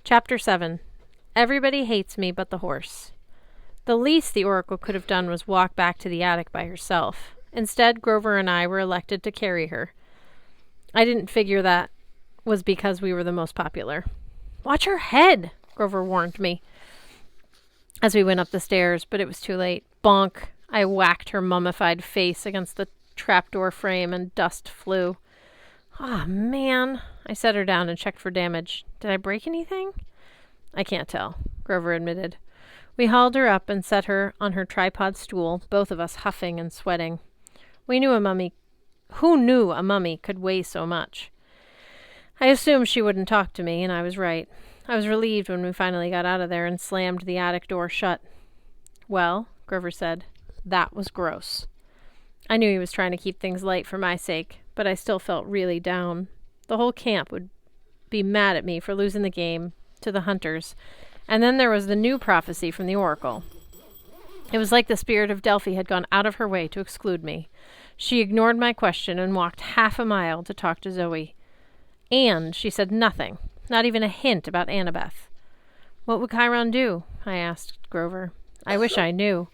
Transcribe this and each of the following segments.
Chapter 7. Everybody hates me but the horse. The least the Oracle could have done was walk back to the attic by herself. Instead, Grover and I were elected to carry her. I didn't figure that was because we were the most popular. "Watch her head," Grover warned me as we went up the stairs, but it was too late. Bonk! I whacked her mummified face against the trapdoor frame and dust flew. "Ah, man." I set her down and checked for damage. "Did I break anything?" "I can't tell," Grover admitted. We hauled her up and set her on her tripod stool, both of us huffing and sweating. Who knew a mummy could weigh so much? I assumed she wouldn't talk to me, and I was right. I was relieved when we finally got out of there and slammed the attic door shut. "Well," Grover said, "that was gross." I knew he was trying to keep things light for my sake, but I still felt really down. The whole camp would be mad at me for losing the game to the hunters, and then there was the new prophecy from the Oracle. It was like the spirit of Delphi had gone out of her way to exclude me. She ignored my question and walked half a mile to talk to Zoe. And she said nothing, not even a hint about Annabeth. "What would Chiron do?" I asked Grover. I wish I knew.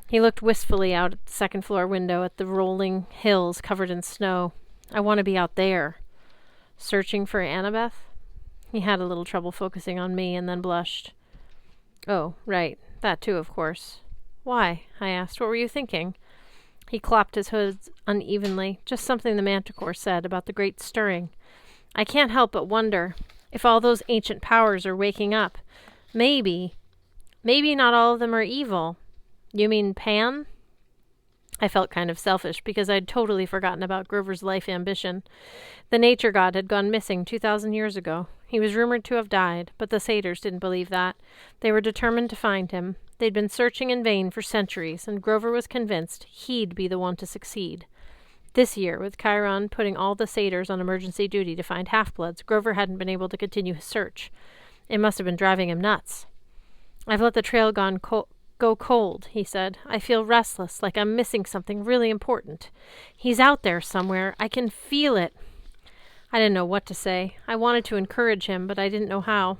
He looked wistfully out at the second-floor window at the rolling hills covered in snow. "I want to be out there." "Searching for Annabeth?" He had a little trouble focusing on me and then blushed. "Oh, right. That too, of course." "Why?" I asked. "What were you thinking?" He clopped his hoods unevenly, just something the manticore said about the great stirring. "I can't help but wonder if all those ancient powers are waking up. Maybe not all of them are evil." "You mean Pan?" I felt kind of selfish because I'd totally forgotten about Grover's life ambition. The nature god had gone missing 2,000 years ago. He was rumored to have died, but the satyrs didn't believe that. They were determined to find him. They'd been searching in vain for centuries, and Grover was convinced he'd be the one to succeed. This year, with Chiron putting all the satyrs on emergency duty to find half-bloods, Grover hadn't been able to continue his search. It must have been driving him nuts. "I've let the trail go cold," he said. "I feel restless, like I'm missing something really important. He's out there somewhere. I can feel it." I didn't know what to say. I wanted to encourage him, but I didn't know how.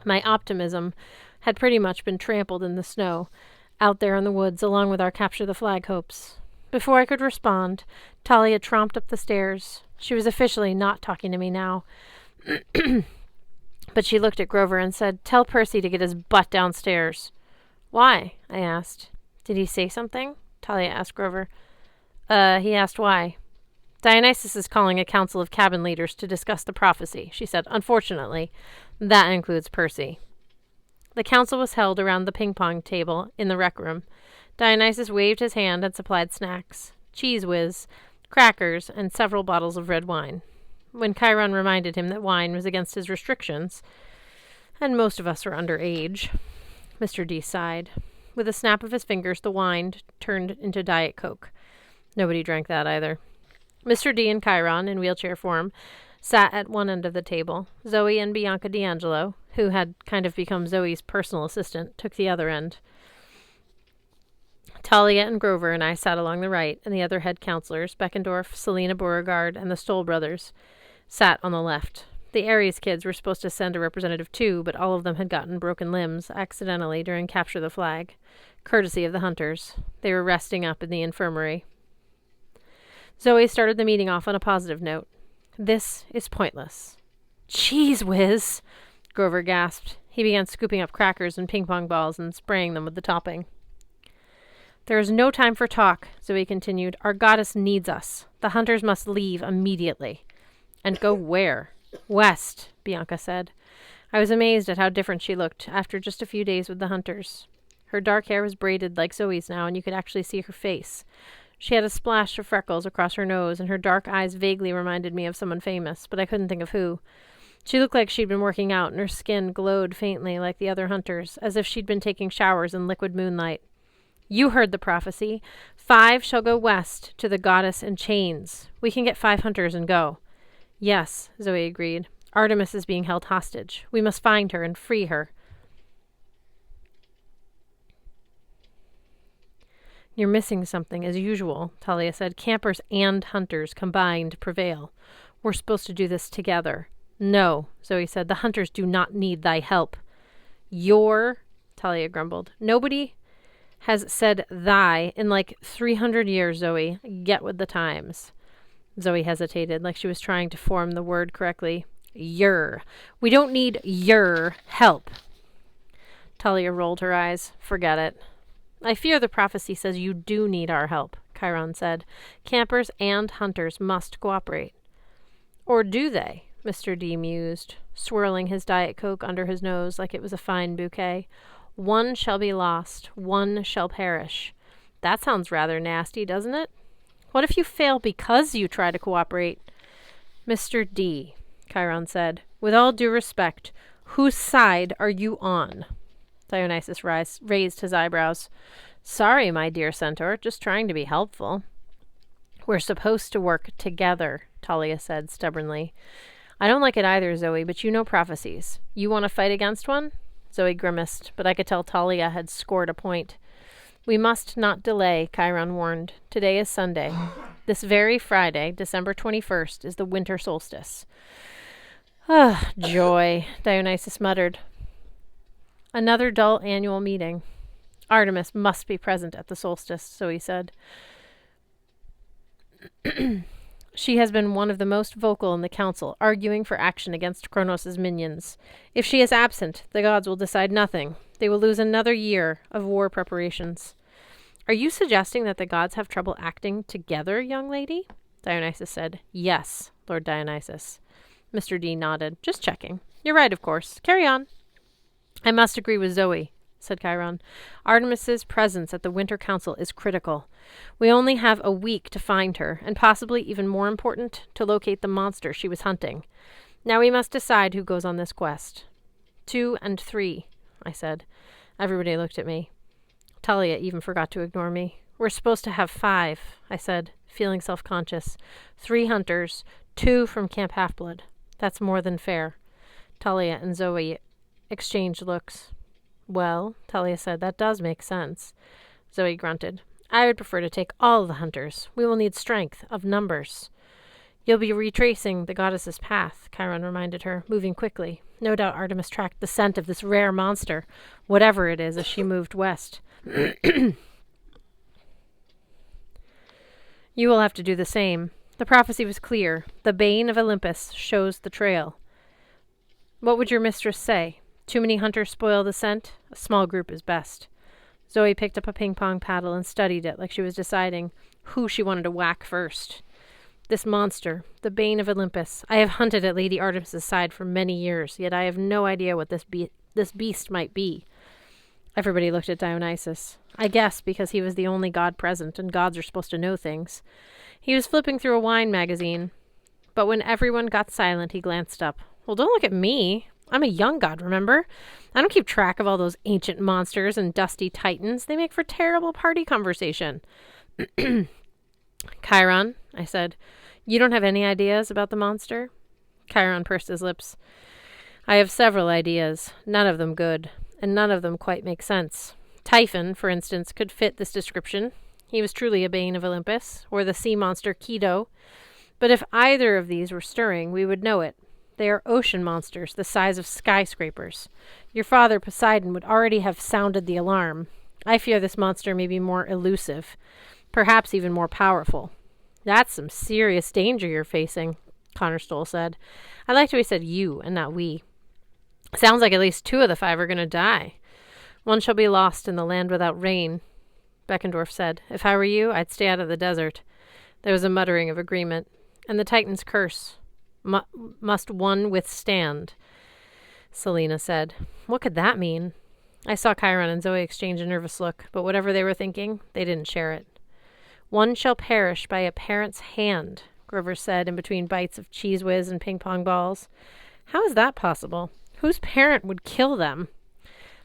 My optimism had pretty much been trampled in the snow, out there in the woods, along with our capture the flag hopes. Before I could respond, Talia tromped up the stairs. She was officially not talking to me now. But she looked at Grover and said, "Tell Percy to get his butt downstairs." "Why?" I asked. "Did he say something?" Talia asked Grover. He asked why. "Dionysus is calling a council of cabin leaders to discuss the prophecy," she said. "Unfortunately, that includes Percy." The council was held around the ping-pong table in the rec room. Dionysus waved his hand and supplied snacks, Cheese Whiz, crackers, and several bottles of red wine. When Chiron reminded him that wine was against his restrictions, and most of us were underage, Mr. D sighed. With a snap of his fingers, the wine turned into Diet Coke. Nobody drank that either. Mr. D and Chiron, in wheelchair form, sat at one end of the table. Zoe and Bianca D'Angelo, who had kind of become Zoe's personal assistant, took the other end. Talia and Grover and I sat along the right, and the other head counselors, Beckendorf, Selena Beauregard, and the Stoll brothers, sat on the left. The Aries kids were supposed to send a representative too, but all of them had gotten broken limbs accidentally during Capture the Flag, courtesy of the hunters. They were resting up in the infirmary. Zoe started the meeting off on a positive note. "This is pointless." "Cheese Whiz!" Grover gasped. He began scooping up crackers and ping-pong balls and spraying them with the topping. "There is no time for talk," Zoe continued. "Our goddess needs us. The hunters must leave immediately." "And go where?" "West," Bianca said. I was amazed at how different she looked after just a few days with the hunters. Her dark hair was braided like Zoe's now, and you could actually see her face. She had a splash of freckles across her nose, and her dark eyes vaguely reminded me of someone famous, but I couldn't think of who. She looked like she'd been working out, and her skin glowed faintly like the other hunters, as if she'd been taking showers in liquid moonlight. "You heard the prophecy. 5 shall go west to the goddess in chains. We can get 5 hunters and go." "Yes," Zoe agreed. "Artemis is being held hostage. We must find her and free her." "You're missing something, as usual," Talia said. "Campers and hunters combined prevail. We're supposed to do this together." No, Zoe said. The hunters do not need thy help. Talia grumbled. Nobody has said thy in like 300 years, Zoe. Get with the times. Zoe hesitated, like she was trying to form the word correctly. Your. We don't need your help. Talia rolled her eyes. Forget it. I fear the prophecy says you do need our help, Chiron said. Campers and hunters must cooperate. Or do they? Mr. D mused, swirling his Diet Coke under his nose like it was a fine bouquet. One shall be lost, one shall perish. That sounds rather nasty, doesn't it? What if you fail because you try to cooperate? Mr. D, Chiron said, with all due respect, whose side are you on? Dionysus raised his eyebrows. Sorry, my dear centaur, just trying to be helpful. We're supposed to work together, Talia said stubbornly. I don't like it either, Zoe, but you know prophecies. You want to fight against one? Zoe grimaced, but I could tell Talia had scored a point. We must not delay, Chiron warned. Today is Sunday. This very Friday, December 21st, is the winter solstice. Ah, joy, Dionysus muttered. Another dull annual meeting. Artemis must be present at the solstice, so he said. She has been one of the most vocal in the council, arguing for action against Kronos' minions. If she is absent, the gods will decide nothing. They will lose another year of war preparations. Are you suggesting that the gods have trouble acting together, young lady? Dionysus said. Yes, Lord Dionysus. Mr. D nodded. Just checking. You're right, of course. Carry on. I must agree with Zoe, said Chiron. Artemis's presence at the Winter Council is critical. We only have a week to find her, and possibly even more important, to locate the monster she was hunting. Now we must decide who goes on this quest. 2 and 3, I said. Everybody looked at me. Talia even forgot to ignore me. We're supposed to have 5, I said, feeling self-conscious. 3 hunters, 2 from Camp Half-Blood. That's more than fair. Talia and Zoe exchanged looks. Well, Talia said, that does make sense. Zoe grunted. I would prefer to take all the hunters. We will need strength of numbers. You'll be retracing the goddess's path, Chiron reminded her, moving quickly. No doubt Artemis tracked the scent of this rare monster, whatever it is, as she moved west. You will have to do the same. The prophecy was clear. The bane of Olympus shows the trail. What would your mistress say? Too many hunters spoil the scent? A small group is best. Zoe picked up a ping-pong paddle and studied it like she was deciding who she wanted to whack first. This monster, the bane of Olympus. I have hunted at Lady Artemis's side for many years, yet I have no idea what this beast might be. Everybody looked at Dionysus. I guess because he was the only god present, and gods are supposed to know things. He was flipping through a wine magazine, but when everyone got silent, he glanced up. Well, don't look at me. I'm a young god, remember? I don't keep track of all those ancient monsters and dusty titans. They make for terrible party conversation. Chiron, I said, you don't have any ideas about the monster? Chiron pursed his lips. I have several ideas, none of them good, and none of them quite make sense. Typhon, for instance, could fit this description. He was truly a bane of Olympus, or the sea monster Keto. But if either of these were stirring, we would know it. They are ocean monsters, the size of skyscrapers. Your father, Poseidon, would already have sounded the alarm. I fear this monster may be more elusive, perhaps even more powerful. That's some serious danger you're facing, Connor Stoll said. I liked how he said you and not we. Sounds like at least 2 of the 5 are going to die. One shall be lost in the land without rain, Beckendorf said. If I were you, I'd stay out of the desert. There was a muttering of agreement. And the Titan's curse. Must one withstand, Selena said. What could that mean? I saw Chiron and Zoe exchange a nervous look, but whatever they were thinking, they didn't share it. One shall perish by a parent's hand, Grover said in between bites of Cheese Whiz and ping-pong balls. How is that possible? Whose parent would kill them?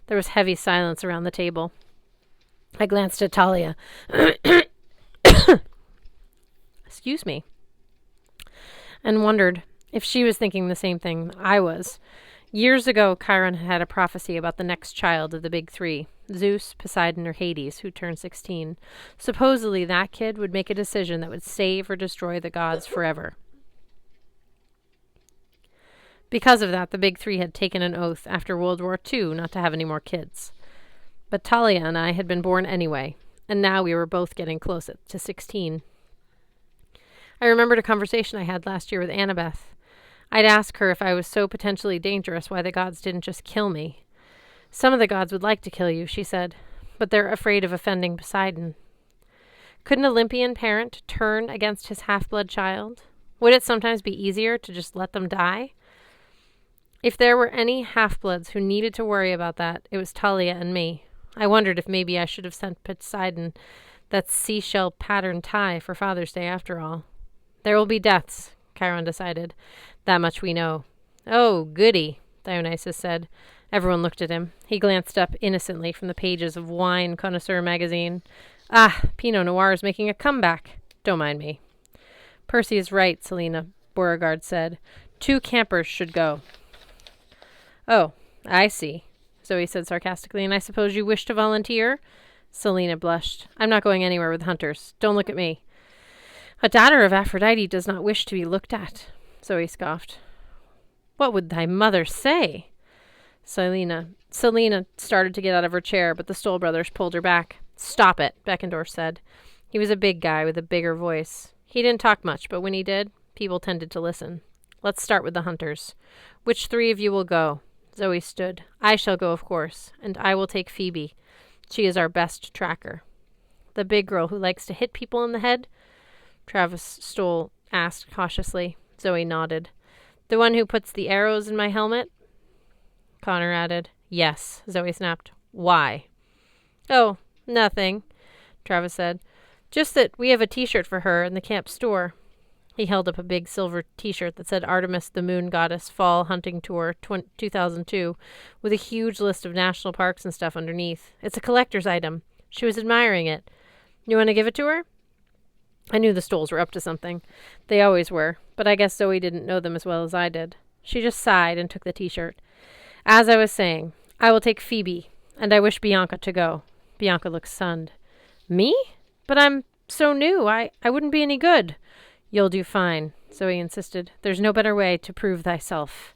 There was heavy silence around the table. I glanced at Talia. Excuse me. And wondered if she was thinking the same thing I was. Years ago, Chiron had a prophecy about the next child of the big 3, Zeus, Poseidon, or Hades, who turned 16. Supposedly, that kid would make a decision that would save or destroy the gods forever. Because of that, the big three had taken an oath after World War II not to have any more kids. But Talia and I had been born anyway, and now we were both getting close to 16. I remembered a conversation I had last year with Annabeth. I'd ask her if I was so potentially dangerous why the gods didn't just kill me. Some of the gods would like to kill you, she said, but they're afraid of offending Poseidon. Could an Olympian parent turn against his half-blood child? Would it sometimes be easier to just let them die? If there were any half-bloods who needed to worry about that, it was Talia and me. I wondered if maybe I should have sent Poseidon that seashell pattern tie for Father's Day after all. There will be deaths, Chiron decided. That much we know. Oh, goody, Dionysus said. Everyone looked at him. He glanced up innocently from the pages of Wine Connoisseur magazine. Ah, Pinot Noir is making a comeback. Don't mind me. Percy is right, Selena, Beauregard said. 2 campers should go. Oh, I see, Zoe said sarcastically, and I suppose you wish to volunteer? Selena blushed. I'm not going anywhere with hunters. Don't look at me. A daughter of Aphrodite does not wish to be looked at, Zoe scoffed. What would thy mother say? Selena started to get out of her chair, but the Stoll brothers pulled her back. Stop it, Beckendorf said. He was a big guy with a bigger voice. He didn't talk much, but when he did, people tended to listen. Let's start with the hunters. Which 3 of you will go? Zoe stood. I shall go, of course, and I will take Phoebe. She is our best tracker. The big girl who likes to hit people in the head? Travis Stoll asked cautiously. Zoe nodded. The one who puts the arrows in my helmet? Connor added. Yes, Zoe snapped. Why? Oh, nothing, Travis said. Just that we have a t-shirt for her in the camp store. He held up a big silver t-shirt that said Artemis the Moon Goddess Fall Hunting Tour 2002 with a huge list of national parks and stuff underneath. It's a collector's item. She was admiring it. You want to give it to her? I knew the Stolls were up to something. They always were, but I guess Zoe didn't know them as well as I did. She just sighed and took the t-shirt. As I was saying, I will take Phoebe, and I wish Bianca to go. Bianca looked stunned. Me? But I'm so new. I wouldn't be any good. You'll do fine, Zoe insisted. There's no better way to prove thyself.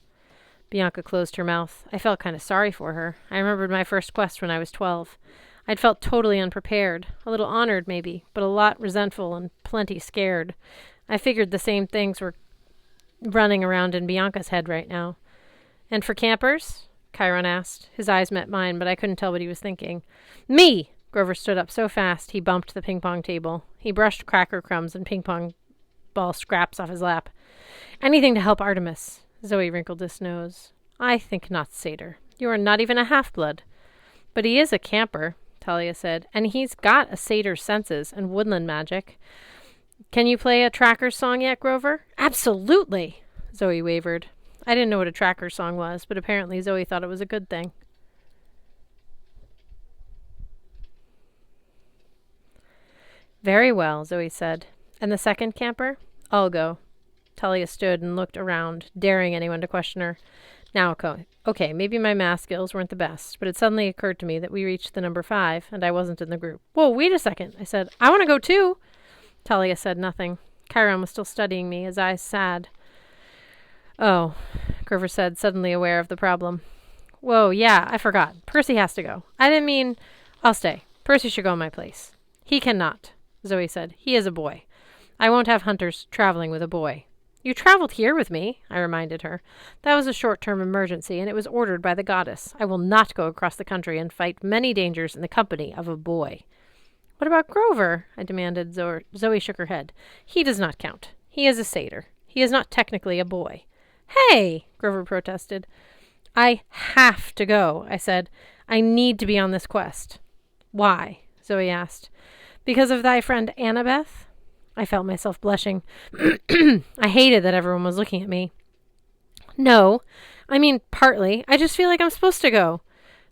Bianca closed her mouth. I felt kind of sorry for her. I remembered my first quest when I was 12. I'd felt totally unprepared, a little honored maybe, but a lot resentful and plenty scared. I figured the same things were running around in Bianca's head right now. And for campers? Chiron asked. His eyes met mine, but I couldn't tell what he was thinking. Me! Grover stood up so fast he bumped the ping-pong table. He brushed cracker crumbs and ping-pong ball scraps off his lap. Anything to help Artemis. Zoe wrinkled his nose. I think not, Satyr. You are not even a half-blood. But he is a camper, Talia said, and he's got a satyr's senses and woodland magic. Can you play a tracker song yet, Grover? Absolutely, Zoe wavered. I didn't know what a tracker song was, but apparently Zoe thought it was a good thing. Very well, Zoe said. And the second camper? I'll go. Talia stood and looked around, daring anyone to question her. Now, okay, maybe my math skills weren't the best, but it suddenly occurred to me that we reached the number 5, and I wasn't in the group. Whoa, wait a second, I said. I want to go too. Talia said nothing. Chiron was still studying me, his eyes sad. Oh, Grover said, suddenly aware of the problem. Whoa, yeah, I forgot. Percy has to go. I didn't mean... I'll stay. Percy should go in my place. He cannot, Zoe said. He is a boy. I won't have hunters traveling with a boy. You traveled here with me, I reminded her. That was a short-term emergency, and it was ordered by the goddess. I will not go across the country and fight many dangers in the company of a boy. What about Grover? I demanded. Zoe shook her head. He does not count. He is a satyr. He is not technically a boy. Hey, Grover protested. I have to go, I said. I need to be on this quest. Why? Zoe asked. Because of thy friend Annabeth? I felt myself blushing. I hated that everyone was looking at me. No, I mean, partly. I just feel like I'm supposed to go.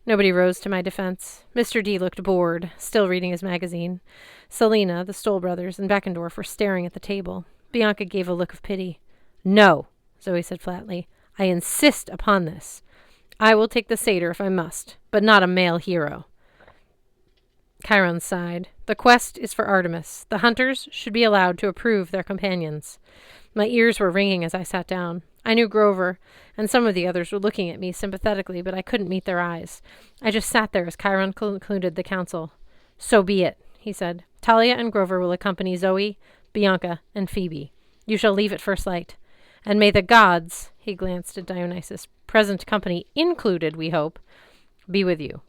Nobody rose to my defense. Mr. D looked bored, still reading his magazine. Selena, the Stoll brothers, and Beckendorf were staring at the table. Bianca gave a look of pity. No, Zoe said flatly. I insist upon this. I will take the satyr if I must, but not a male hero. Chiron sighed. The quest is for Artemis. The hunters should be allowed to approve their companions. My ears were ringing as I sat down. I knew Grover and some of the others were looking at me sympathetically, but I couldn't meet their eyes. I just sat there as Chiron concluded the council. So be it, he said. Talia and Grover will accompany Zoe, Bianca, and Phoebe. You shall leave at first light. And may the gods, he glanced at Dionysus, present company included, we hope, be with you.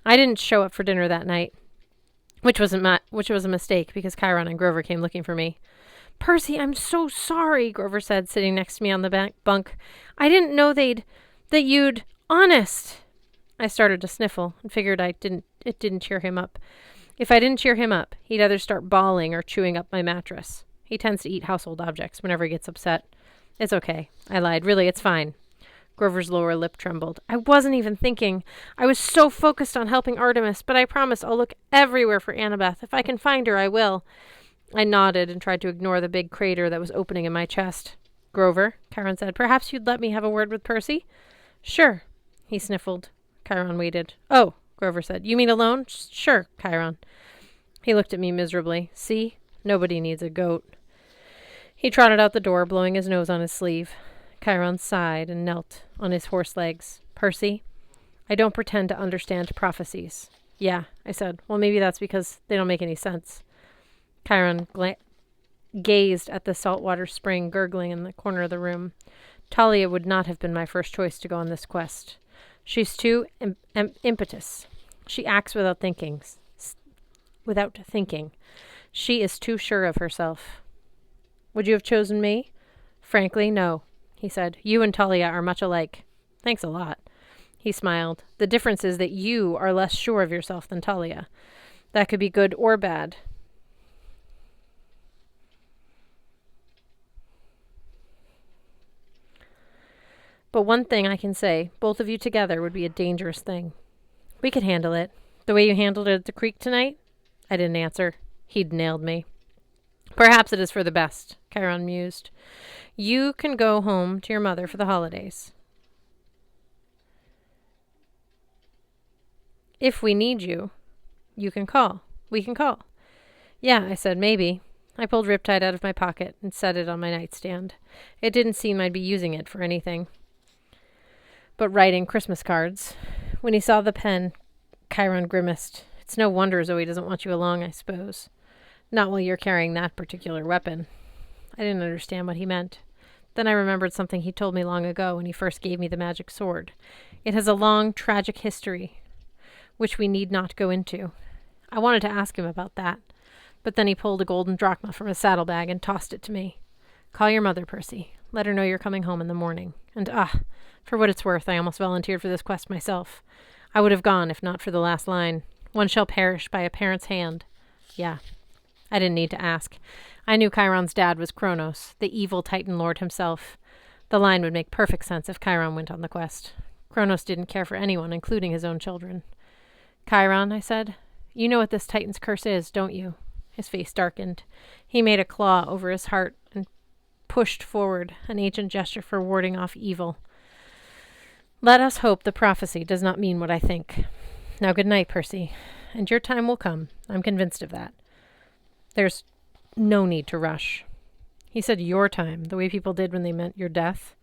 I didn't show up for dinner that night, which was a mistake because Chiron and Grover came looking for me. Percy, I'm so sorry, Grover said, sitting next to me on the bunk. I didn't know that you'd... Honest! I started to sniffle and figured it didn't cheer him up. If I didn't cheer him up, he'd either start bawling or chewing up my mattress. He tends to eat household objects whenever he gets upset. It's okay, I lied. Really, it's fine. Grover's lower lip trembled. I wasn't even thinking. I was so focused on helping Artemis, but I promise I'll look everywhere for Annabeth. If I can find her, I will. I nodded and tried to ignore the big crater that was opening in my chest. Grover, Chiron said, perhaps you'd let me have a word with Percy? Sure, he sniffled. Chiron waited. Oh, Grover said, you mean alone? Sure, Chiron. He looked at me miserably. See? Nobody needs a goat. He trotted out the door, blowing his nose on his sleeve. Chiron sighed and knelt on his horse legs. Percy, I don't pretend to understand prophecies. Yeah, I said. Well, maybe that's because they don't make any sense. Chiron gazed at the saltwater spring gurgling in the corner of the room. Talia would not have been my first choice to go on this quest. She's too impetuous. She acts without thinking. She is too sure of herself. Would you have chosen me? Frankly, no, he said. You and Talia are much alike. Thanks a lot. He smiled. The difference is that you are less sure of yourself than Talia. That could be good or bad. But one thing I can say, both of you together would be a dangerous thing. We could handle it. The way you handled it at the creek tonight? I didn't answer. He'd nailed me. Perhaps it is for the best, Chiron mused. You can go home to your mother for the holidays. If we need you, you can call. We can call. Yeah, I said, maybe. I pulled Riptide out of my pocket and set it on my nightstand. It didn't seem I'd be using it for anything but writing Christmas cards. When he saw the pen, Chiron grimaced. It's no wonder Zoe doesn't want you along, I suppose. Not while you're carrying that particular weapon. I didn't understand what he meant. Then I remembered something he told me long ago when he first gave me the magic sword. It has a long, tragic history, which we need not go into. I wanted to ask him about that, but then he pulled a golden drachma from his saddlebag and tossed it to me. Call your mother, Percy. Let her know you're coming home in the morning. And for what it's worth, I almost volunteered for this quest myself. I would have gone if not for the last line. One shall perish by a parent's hand. Yeah. I didn't need to ask. I knew Chiron's dad was Kronos, the evil Titan Lord himself. The line would make perfect sense if Chiron went on the quest. Kronos didn't care for anyone, including his own children. Chiron, I said, you know what this Titan's curse is, don't you? His face darkened. He made a claw over his heart and pushed forward, an ancient gesture for warding off evil. Let us hope the prophecy does not mean what I think. Now good night, Percy. And your time will come. I'm convinced of that. There's no need to rush. He said your time, the way people did when they meant your death.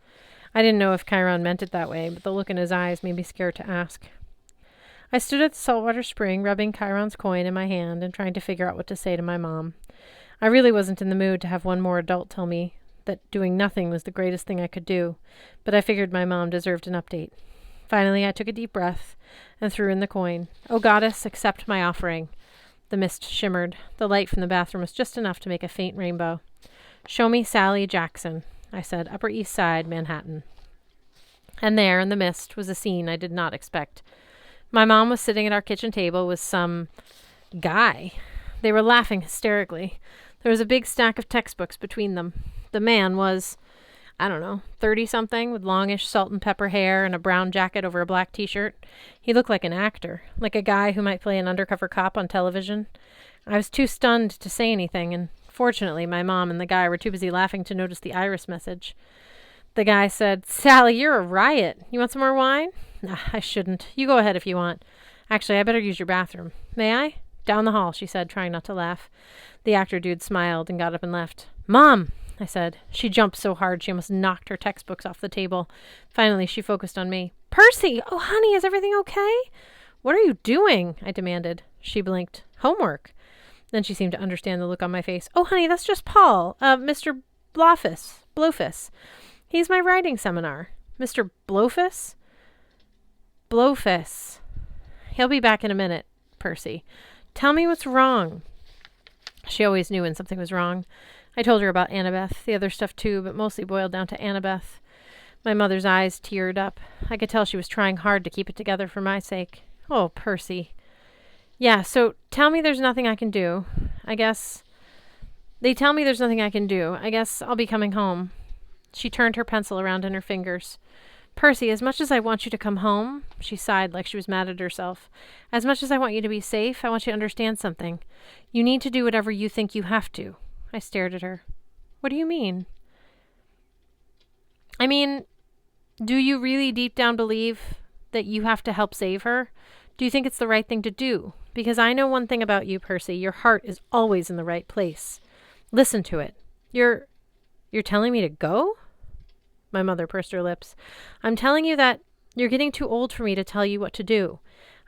I didn't know if Chiron meant it that way, but the look in his eyes made me scared to ask. I stood at the saltwater spring, rubbing Chiron's coin in my hand and trying to figure out what to say to my mom. I really wasn't in the mood to have one more adult tell me that doing nothing was the greatest thing I could do, but I figured my mom deserved an update. Finally, I took a deep breath and threw in the coin. Oh, goddess, accept my offering. The mist shimmered. The light from the bathroom was just enough to make a faint rainbow. Show me Sally Jackson, I said, Upper East Side, Manhattan. And there, in the mist, was a scene I did not expect. My mom was sitting at our kitchen table with some guy. They were laughing hysterically. There was a big stack of textbooks between them. The man was, 30-something, with longish salt and pepper hair and a brown jacket over a black t-shirt. He looked like an actor, like a guy who might play an undercover cop on television. I was too stunned to say anything, and fortunately my mom and the guy were too busy laughing to notice the iris message. The guy said, Sally, you're a riot. You want some more wine? Nah, I shouldn't. You go ahead if you want. Actually, I better use your bathroom. May I? Down the hall, she said, trying not to laugh. The actor dude smiled and got up and left. Mom! I said. She jumped so hard she almost knocked her textbooks off the table. Finally, she focused on me. Percy! Oh, honey, is everything okay? What are you doing? I demanded. She blinked. Homework. Then she seemed to understand the look on my face. Oh, honey, that's just Paul. Mr. Blofus. He's my writing seminar. Mr. Blofus? Blofus. He'll be back in a minute, Percy. Tell me what's wrong. She always knew when something was wrong. I told her about Annabeth, the other stuff too, but mostly boiled down to Annabeth. My mother's eyes teared up. I could tell she was trying hard to keep it together for my sake. Oh, Percy. Yeah, so tell me there's nothing I can do. They tell me there's nothing I can do. I guess I'll be coming home. She turned her pencil around in her fingers. Percy, as much as I want you to come home, she sighed like she was mad at herself. As much as I want you to be safe, I want you to understand something. You need to do whatever you think you have to. I stared at her. What do you mean? I mean, do you really deep down believe that you have to help save her? Do you think it's the right thing to do? Because I know one thing about you, Percy. Your heart is always in the right place. Listen to it. You're telling me to go? My mother pursed her lips. I'm telling you that you're getting too old for me to tell you what to do.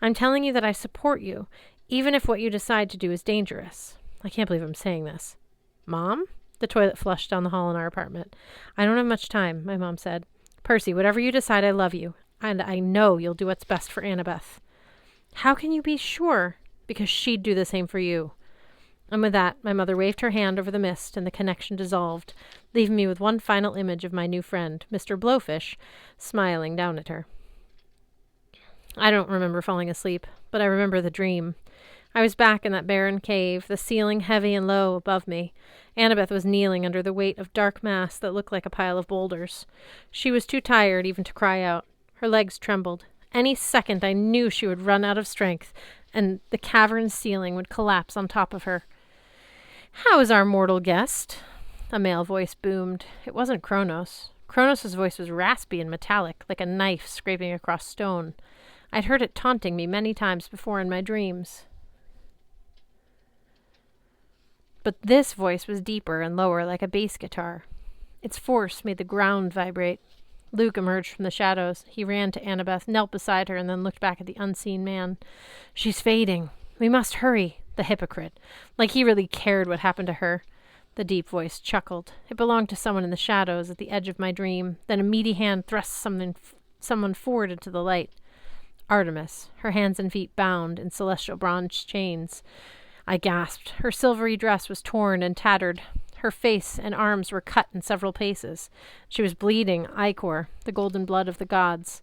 I'm telling you that I support you, even if what you decide to do is dangerous. I can't believe I'm saying this. Mom? The toilet flushed down the hall in our apartment. I don't have much time, my mom said. Percy, whatever you decide, I love you. And I know you'll do what's best for Annabeth. How can you be sure? Because she'd do the same for you. And with that, my mother waved her hand over the mist, and the connection dissolved, leaving me with one final image of my new friend, Mr. Blowfish, smiling down at her. I don't remember falling asleep, but I remember the dream. I was back in that barren cave, the ceiling heavy and low above me. Annabeth was kneeling under the weight of dark mass that looked like a pile of boulders. She was too tired even to cry out. Her legs trembled. Any second I knew she would run out of strength, and the cavern ceiling would collapse on top of her. How is our mortal guest? A male voice boomed. It wasn't Kronos. Kronos' voice was raspy and metallic, like a knife scraping across stone. I'd heard it taunting me many times before in my dreams. But this voice was deeper and lower, like a bass guitar. Its force made the ground vibrate. Luke emerged from the shadows. He ran to Annabeth, knelt beside her, and then looked back at the unseen man. She's fading. We must hurry. The hypocrite. Like he really cared what happened to her. The deep voice chuckled. It belonged to someone in the shadows at the edge of my dream. Then a meaty hand thrust someone forward into the light. Artemis, her hands and feet bound in celestial bronze chains. I gasped. Her silvery dress was torn and tattered. Her face and arms were cut in several places. She was bleeding ichor, the golden blood of the gods.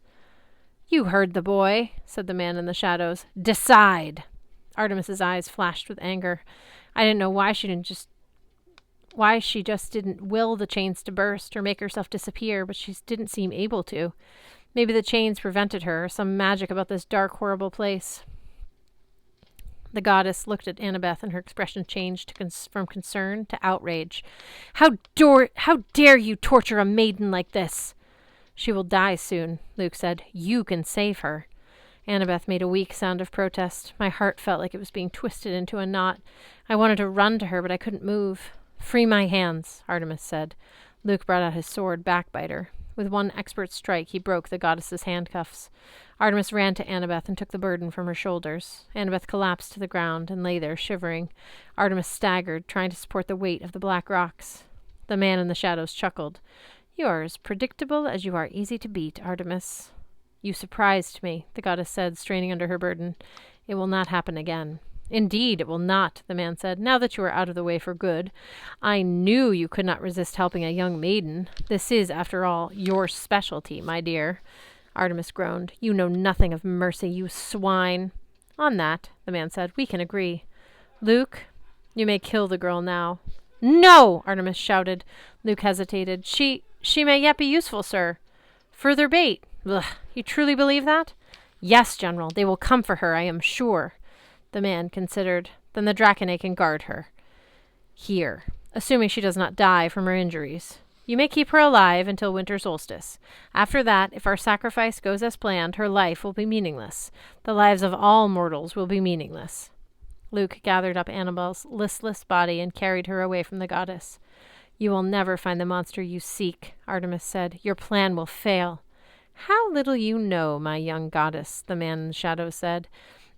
You heard the boy, said the man in the shadows. Decide! Artemis's eyes flashed with anger. I didn't know why she just didn't will the chains to burst or make herself disappear, but she didn't seem able to. Maybe the chains prevented her, or some magic about this dark, horrible place. The goddess looked at Annabeth, and her expression changed from concern to outrage. How dare you torture a maiden like this? She will die soon, Luke said. You can save her. Annabeth made a weak sound of protest. My heart felt like it was being twisted into a knot. I wanted to run to her, but I couldn't move. Free my hands, Artemis said. Luke brought out his sword, Backbiter. With one expert strike, he broke the goddess's handcuffs. Artemis ran to Annabeth and took the burden from her shoulders. Annabeth collapsed to the ground and lay there, shivering. Artemis staggered, trying to support the weight of the black rocks. The man in the shadows chuckled. You are as predictable as you are easy to beat, Artemis. You surprised me, the goddess said, straining under her burden. It will not happen again. Indeed, it will not, the man said, now that you are out of the way for good. I knew you could not resist helping a young maiden. This is, after all, your specialty, my dear. Artemis groaned. You know nothing of mercy, you swine. On that, the man said, we can agree. Luke, you may kill the girl now. No, Artemis shouted. Luke hesitated. She may yet be useful, sir. Further bait. Ugh, you truly believe that? Yes, General, they will come for her, I am sure. The man considered. Then the Draconay can guard her. Here, assuming she does not die from her injuries. You may keep her alive until winter solstice. After that, if our sacrifice goes as planned, her life will be meaningless. The lives of all mortals will be meaningless. Luke gathered up Annabelle's listless body and carried her away from the goddess. You will never find the monster you seek, Artemis said. Your plan will fail. How little you know, my young goddess, the man in the shadow said.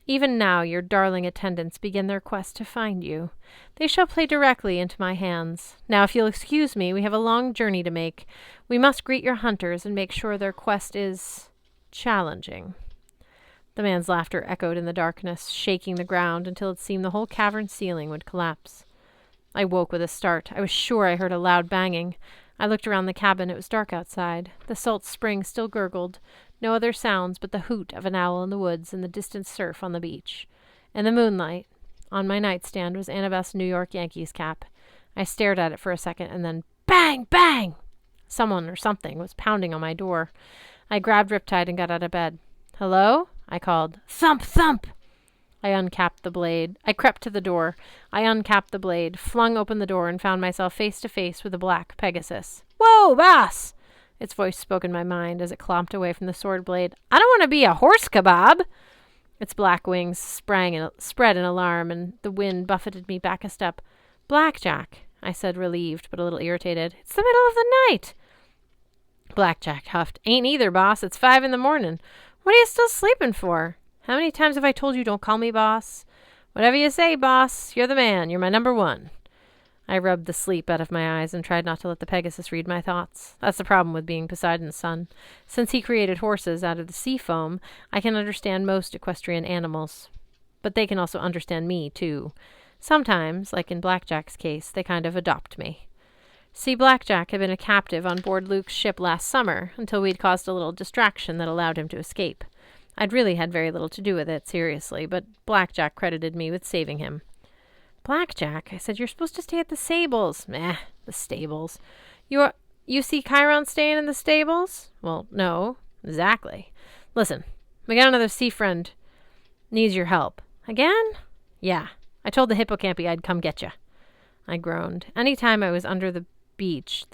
Even now your darling attendants begin their quest to find you. They shall play directly into my hands. Now, if you'll excuse me, we have a long journey to make. We must greet your hunters and make sure their quest is challenging. The man's laughter echoed in the darkness, shaking the ground until it seemed the whole cavern ceiling would collapse. I woke with a start. I was sure I heard a loud banging. I looked around the cabin. It was dark outside. The salt spring still gurgled. No other sounds but the hoot of an owl in the woods and the distant surf on the beach. In the moonlight, on my nightstand, was Annabeth's New York Yankees cap. I stared at it for a second, and then bang, bang! Someone or something was pounding on my door. I grabbed Riptide and got out of bed. Hello? I called. Thump, thump! I uncapped the blade. I crept to the door. I uncapped the blade, flung open the door, and found myself face to face with a black Pegasus. Whoa, boss! Its voice spoke in my mind as it clomped away from the sword blade. I don't want to be a horse kebab! Its black wings spread in alarm, and the wind buffeted me back a step. Blackjack, I said, relieved but a little irritated. It's the middle of the night! Blackjack huffed. Ain't either, boss. It's 5 a.m. What are you still sleeping for? How many times have I told you don't call me boss? Whatever you say, boss. You're the man. You're my number one. I rubbed the sleep out of my eyes and tried not to let the Pegasus read my thoughts. That's the problem with being Poseidon's son. Since he created horses out of the sea foam, I can understand most equestrian animals. But they can also understand me, too. Sometimes, like in Blackjack's case, they kind of adopt me. See, Blackjack had been a captive on board Luke's ship last summer, until we'd caused a little distraction that allowed him to escape. I'd really had very little to do with it, seriously, but Blackjack credited me with saving him. Blackjack, I said, you're supposed to stay at the stables. Meh, the stables. You see Chiron staying in the stables? Well, no, exactly. Listen, we got another sea friend. Needs your help. Again? Yeah. I told the hippocampi I'd come get you. I groaned. Any time I was under the beach,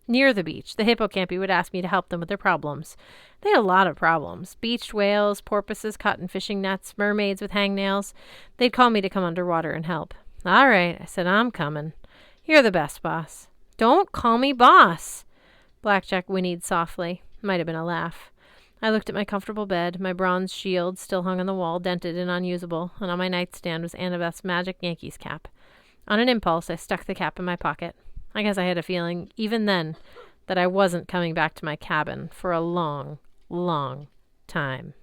near the beach, the hippocampi would ask me to help them with their problems. They had a lot of problems. Beached whales, porpoises caught in fishing nets, mermaids with hangnails. They'd call me to come underwater and help. All right, I said, I'm coming. You're the best, boss. Don't call me boss. Blackjack whinnied softly. Might have been a laugh. I looked at my comfortable bed. My bronze shield still hung on the wall, dented and unusable, and on my nightstand was Annabeth's magic Yankees cap. On an impulse, I stuck the cap in my pocket. I guess I had a feeling, even then, that I wasn't coming back to my cabin for a long, long time.